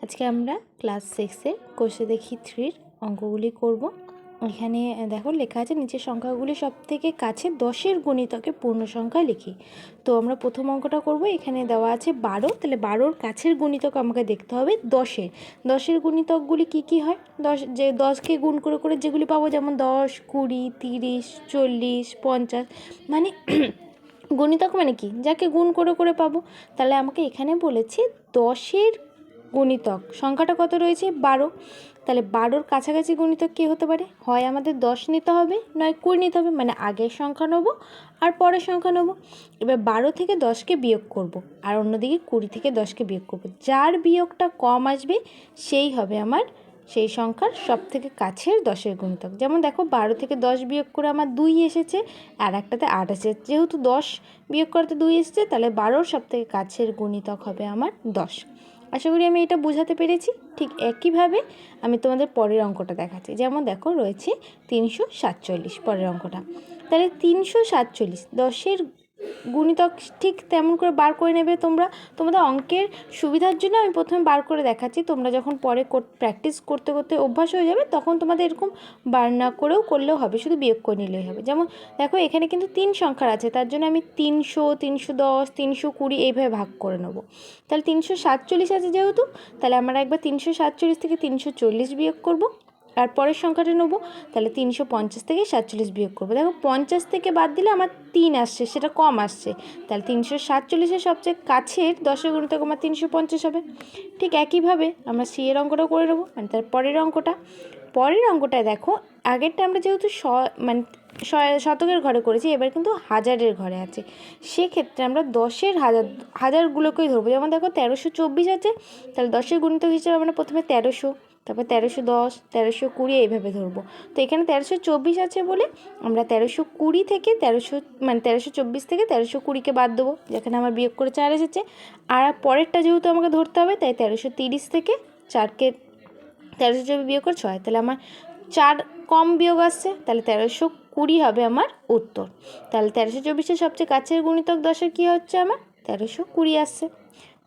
আজকে আমরা ক্লাস 6 কোষে দেখি 3 অঙ্কগুলি করব। এখানে দেখো লেখা আছে নিচের সংখ্যাগুলি সবথেকে কাছে 10-এর গুণিতকে পূর্ণ সংখ্যা লিখি। তো আমরা প্রথম অঙ্কটা করব। এখানে দেওয়া আছে 12, তাহলে 12-র কাছের গুণিতক আমাকে দেখতে হবে 10-এর। 10-এর গুণিতকগুলি কি কি হয়? 10কে গুণ করে করে যেগুলি পাবো, যেমন 10, 20, 30, 40, 50, মানে গুণিতক মানে কি, যাকে গুণ করে করে পাবো। তাহলে আমাকে এখানে বলেছে 10-এর গুণিতক সংখ্যাটা কত রয়েছে? 12। তাহলে 12-র কাছাকাছি গুণিতক কী হতে পারে? হয় আমাদের 10 নিতে হবে, নয় 20 নিতে হবে, মানে আগের সংখ্যা নেবো আর পরের সংখ্যা নেবো। এবার 12 থেকে 10কে বিয়োগ করব, আর অন্যদিকে 20 থেকে 10কে বিয়োগ করব। যার বিয়োগটা কম আসবে সেই হবে আমার সেই সংখ্যার সবথেকে কাছের 10-এর গুণিতক। যেমন দেখো 12 থেকে 10 বিয়োগ করে আমার 2 এসেছে, আর একটাতে 8 এসেছে। যেহেতু 10 বিয়োগ করতে 2 এসেছে, তাহলে 12-র সবথেকে কাছের গুণিতক হবে আমার 10। আশা করি আমি এটা বোঝাতে পেরেছি। ঠিক একইভাবে আমি তোমাদের পরের অঙ্কটা দেখাচ্ছি। যেমন দেখো রয়েছে 347, পরের অঙ্কটা। তাহলে 347 10-এর গুণিতক ঠিক তেমন করে বার করে নেবে তোমরা। তোমাদের অঙ্কের সুবিধার জন্য আমি প্রথমে বার করে দেখাচ্ছি। তোমরা যখন পরে প্র্যাকটিস করতে করতে অভ্যাস হয়ে যাবে, তখন তোমাদের এরকম বার না করেও করলেও হবে, শুধু বিয়োগ করে নিলেই হবে। যেমন দেখো এখানে কিন্তু 3 সংখ্যার আছে, তার জন্য আমি 300, 310, 320 এইভাবে ভাগ করে নেবো। তাহলে 347 আছে যেহেতু, তাহলে আমরা একবার 347 থেকে 340 বিয়োগ করব, আর পরের সংখ্যাটা নেবো। তাহলে 350 থেকে 47 বিয়োগ করবো। দেখো 50 থেকে বাদ দিলে আমার 3 আসছে, সেটা কম আসছে। তাহলে 347-এর সবচেয়ে কাছের 10-এর গুণিতক আমার 350 হবে। ঠিক একইভাবে আমরা সি এর অঙ্কটা করে নেবো, মানে তার পরের অঙ্কটায় দেখো আগেরটা আমরা যেহেতু শতকের ঘরে করেছি, এবার কিন্তু হাজারের ঘরে আছে। সেক্ষেত্রে আমরা 10-এর হাজারগুলোকেই ধরবো। যেমন দেখো 1324 আছে, তাহলে 10-এর গুণিতক হিসেবে আমরা প্রথমে 1300, তারপর 1310, 1320 এইভাবে ধরবো। তো এখানে 1324 আছে বলে আমরা 1320 থেকে 1324 থেকে 1320কে বাদ দেবো, যেখানে আমার বিয়োগ করে 4 এসেছে। আর পরেরটা যেহেতু আমাকে ধরতে হবে, তাই 1330 থেকে 4কে 1324 বিয়োগ করে 6, তাহলে আমার 4 কম বিয়োগ আসছে, তাহলে 1320 হবে আমার উত্তর। তাহলে 1324-এর সবচেয়ে কাছের গুণিতক 10-এর কী হচ্ছে? আমার 1320 আসছে।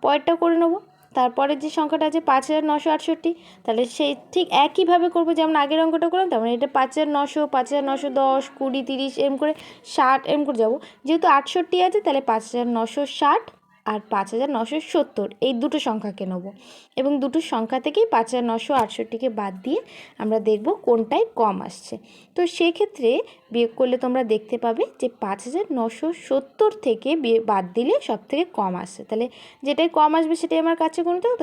পরেরটা করে নেবো। তারপরে যে সংখ্যাটা আছে 5968, তাহলে সেই ঠিক একইভাবে করবো যেমন আগের অঙ্কটা করলাম, তেমন এটা 5900, 5910, 20, 30 এরম করে 60 এরম করে যাবো। যেহেতু 68 আছে, তাহলে 5960 আর 5970 এই দুটো সংখ্যাকে নেব, এবং দুটো সংখ্যা থেকেই 5968কে বাদ দিয়ে আমরা দেখব কোনটায় কম আসছে। তো সেক্ষেত্রে বিয়োগ করলে তোমরা দেখতে পাবে যে 5970 থেকে বাদ দিলে সব থেকে কম আসছে। তাহলে যেটাই কম আসবে সেটাই আমার কাছে গুণিতক।